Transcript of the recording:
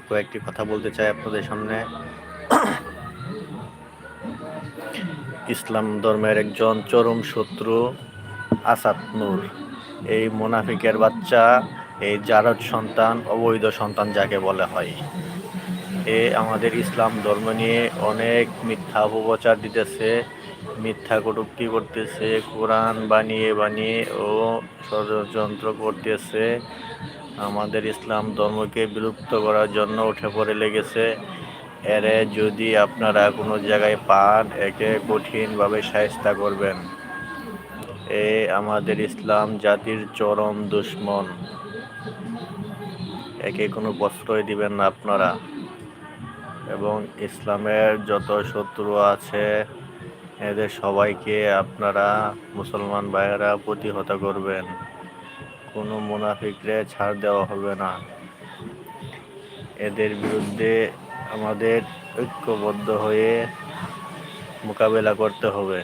কয়েকটি কথা বলতে চাই আপনাদের সামনে। ইসলাম ধর্মের একজন চরম শত্রু আসাদ নূর, এই মুনাফিকের বাচ্চা, এই জারজ সন্তান, অবৈধ সন্তান যাকে বলা হয়, এ আমাদের ইসলাম ধর্ম নিয়ে অনেক মিথ্যা অপপ্রচার দিতেছে, মিথ্যা কটূক্তি করতেছে, কোরআন বানিয়ে বানিয়ে ও ষড়যন্ত্র করতেছে। আমাদের ইসলাম ধর্মকে বিলুপ্ত করার জন্য উঠে পড়ে লেগেছে। এরে যদি আপনারা কোনো জায়গায় পান, একে কঠিনভাবে শায়েস্তা করবেন। এ আমাদের ইসলাম জাতির চরম দুশমন, একে কোনো প্রশ্রয় দিবেন না আপনারা। এবং ইসলামের যত শত্রু আছে এদের সবাইকে আপনারা মুসলমান ভাইয়েরা প্রতিহত করবেন। কোনো মুনাফিকরে ছাড় দেওয়া হবে না। এদের বিরুদ্ধে আমাদের ঐক্যবদ্ধ হয়ে মোকাবেলা করতে হবে।